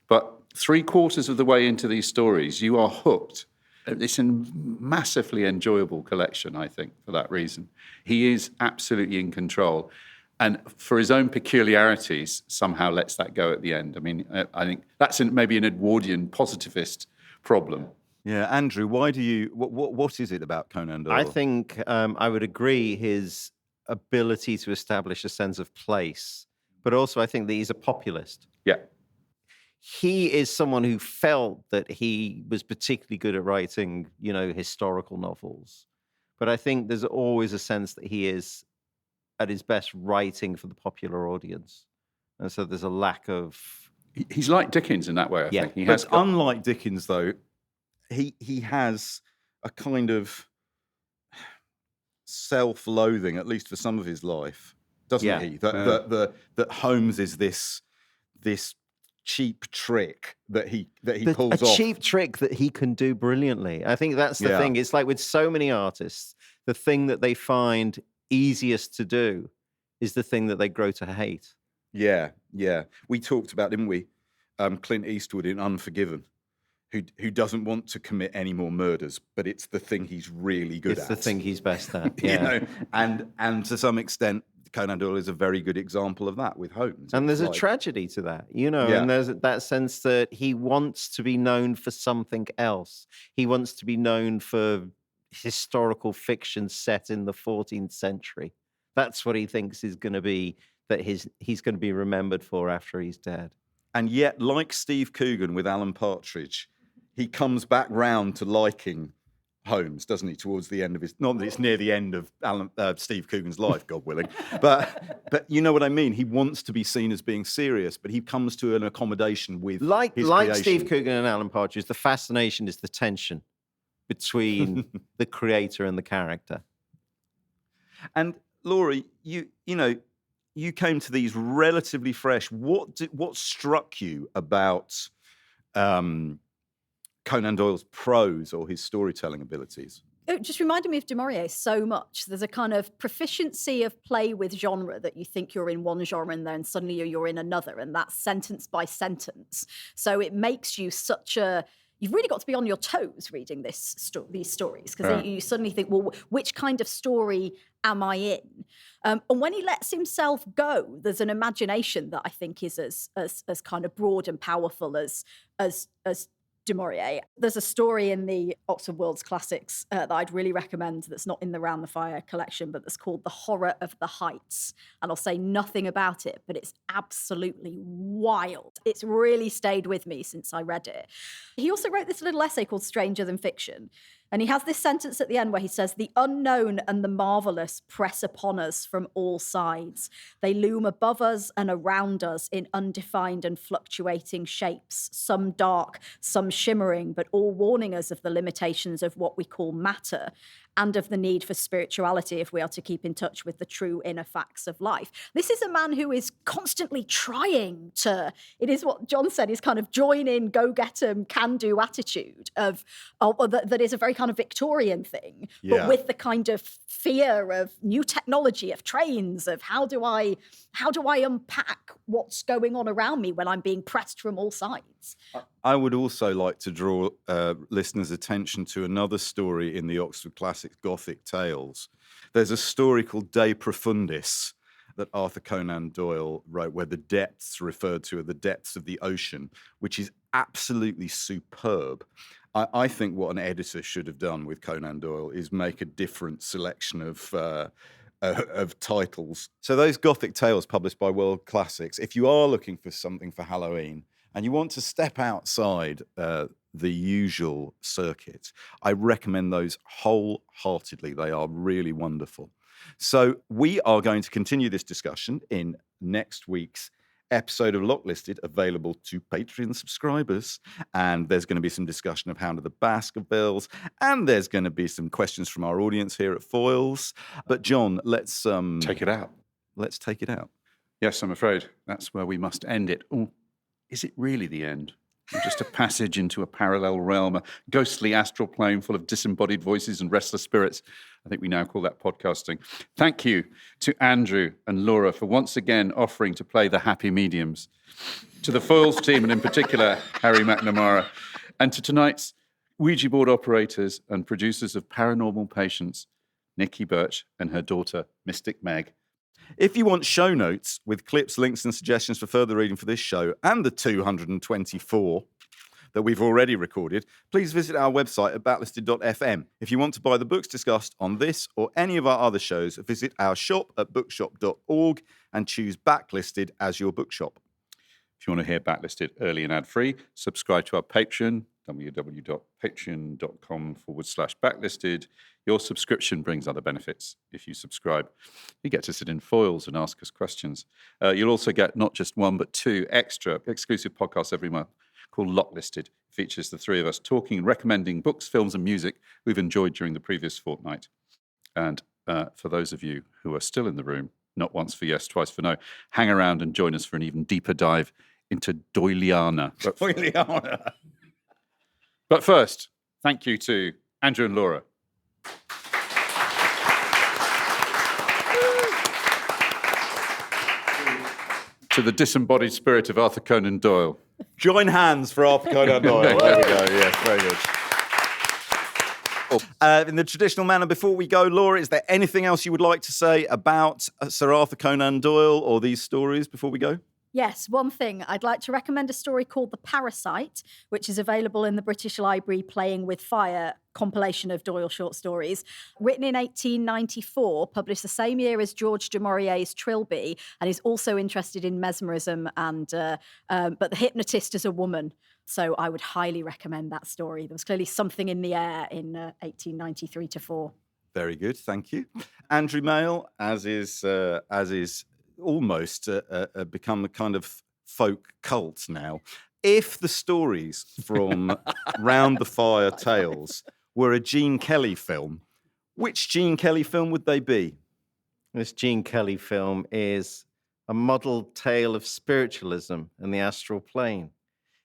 but 3/4 of the way into these stories, you are hooked. It's a massively enjoyable collection, I think, for that reason. He is absolutely in control. And for his own peculiarities, somehow lets that go at the end. I mean, I think that's maybe an Edwardian positivist problem. Yeah, Andrew, why do you? What is it about Conan Doyle? I think I would agree his ability to establish a sense of place, but also I think that he's a populist. Yeah. He is someone who felt that he was particularly good at writing, historical novels. But I think there's always a sense that he is at his best writing for the popular audience. And so there's a lack of... He's like Dickens in that way, I think. He but unlike Dickens, though, he has a kind of self-loathing, at least for some of his life, doesn't he? That Holmes is this cheap trick that he pulls off. A cheap trick that he can do brilliantly. I think that's the thing. It's like with so many artists, the thing that they find easiest to do is the thing that they grow to hate. Yeah. We talked about, didn't we, Clint Eastwood in Unforgiven, who doesn't want to commit any more murders, but it's the thing he's really good at. It's the thing he's best at. Yeah. And to some extent, Conan Doyle is a very good example of that with Holmes. And there's a tragedy to that, and there's that sense that he wants to be known for something else. He wants to be known for historical fiction set in the 14th century. That's what he thinks is going to be, that he's going to be remembered for after he's dead. And yet, like Steve Coogan with Alan Partridge, he comes back round to liking Holmes, doesn't he, towards the end of his... Not that it's near the end of Steve Coogan's life, God willing, but you know what I mean? He wants to be seen as being serious, but he comes to an accommodation with his creation. Steve Coogan and Alan Partridge, the fascination is the tension between the creator and the character. And Laura, you came to these relatively fresh. What struck you about Conan Doyle's prose or his storytelling abilities? It just reminded me of Du Maurier so much. There's a kind of proficiency of play with genre that you think you're in one genre and then suddenly you're in another, and that's sentence by sentence. So it makes you you've really got to be on your toes reading these stories, because you suddenly think, well, which kind of story am I in? And when he lets himself go, there's an imagination that I think is as kind of broad and powerful as Du Maurier. There's a story in the Oxford World's Classics that I'd really recommend that's not in the Round the Fire collection, but that's called The Horror of the Heights. And I'll say nothing about it, but it's absolutely wild. It's really stayed with me since I read it. He also wrote this little essay called Stranger Than Fiction. And he has this sentence at the end where he says, "The unknown and the marvelous press upon us from all sides. They loom above us and around us in undefined and fluctuating shapes, some dark, some shimmering, but all warning us of the limitations of what we call matter and of the need for spirituality if we are to keep in touch with the true inner facts of life." This is a man who is constantly trying to, it is what John said, his kind of join in, go get 'em, can do attitude that is a very kind of Victorian thing, but with the kind of fear of new technology, of trains, of how do I unpack what's going on around me when I'm being pressed from all sides. I would also like to draw listeners' attention to another story in the Oxford Classics Gothic Tales. There's a story called De Profundis that Arthur Conan Doyle wrote, where the depths referred to are the depths of the ocean, which is absolutely superb. I think what an editor should have done with Conan Doyle is make a different selection of titles. So those Gothic Tales published by World Classics, if you are looking for something for Halloween and you want to step outside the usual circuit, I recommend those wholeheartedly. They are really wonderful. So we are going to continue this discussion in next week's episode of Locklisted available to Patreon subscribers. And there's going to be some discussion of Hound of the Baskervilles, and there's going to be some questions from our audience here at Foyles. But John, let's take it out. Let's take it out. Yes, I'm afraid that's where we must end it. Or is it really the end? Or just a passage into a parallel realm, a ghostly astral plane full of disembodied voices and restless spirits? I think we now call that podcasting. Thank you to Andrew and Laura for once again offering to play the happy mediums. To the Foyles team, and in particular, Harry McNamara. And to tonight's Ouija board operators and producers of Paranormal Patients, Nicky Birch and her daughter, Mystic Meg. If you want show notes with clips, links, and suggestions for further reading for this show and the 224 that we've already recorded, please visit our website at backlisted.fm. If you want to buy the books discussed on this or any of our other shows, visit our shop at bookshop.org and choose Backlisted as your bookshop. If you want to hear Backlisted early and ad-free, subscribe to our Patreon, www.patreon.com/backlisted. Your subscription brings other benefits. If you subscribe, you get to sit in Foyles and ask us questions. You'll also get not just one, but two extra exclusive podcasts every month called Locklisted. It features the three of us talking and recommending books, films, and music we've enjoyed during the previous fortnight. And for those of you who are still in the room, not once for yes, twice for no, hang around and join us for an even deeper dive into Doyleana. Doyleana. But first, thank you to Andrew and Laura. To the disembodied spirit of Arthur Conan Doyle. Join hands for Arthur Conan Doyle. There we go. Yes, very good. In the traditional manner, before we go, Laura, is there anything else you would like to say about Sir Arthur Conan Doyle or these stories before we go? Yes, one thing. I'd like to recommend a story called The Parasite, which is available in the British Library Playing with Fire compilation of Doyle short stories. Written in 1894, published the same year as George du Maurier's Trilby, and is also interested in mesmerism and but the hypnotist is a woman. So I would highly recommend that story. There was clearly something in the air in 1893-4. Very good, thank you. Andrew Mail, as is almost become a kind of folk cult now. If the stories from Round the Fire Tales were a Gene Kelly film, which Gene Kelly film would they be? This Gene Kelly film is a model tale of spiritualism and the astral plane,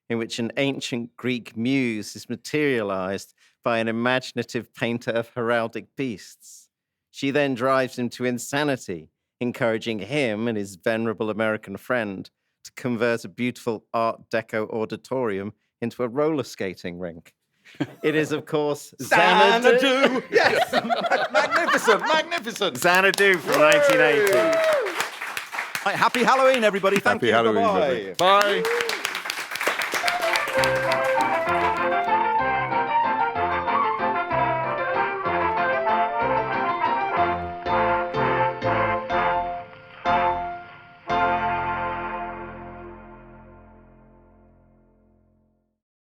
in which an ancient Greek muse is materialized by an imaginative painter of heraldic beasts. She then drives him to insanity, encouraging him and his venerable American friend to convert a beautiful Art Deco auditorium into a roller skating rink. It is, of course, Xanadu. Yes, magnificent. Xanadu from 1980. Right, happy Halloween, everybody. Thank you. Happy Halloween, Bye-bye. everybody. Bye.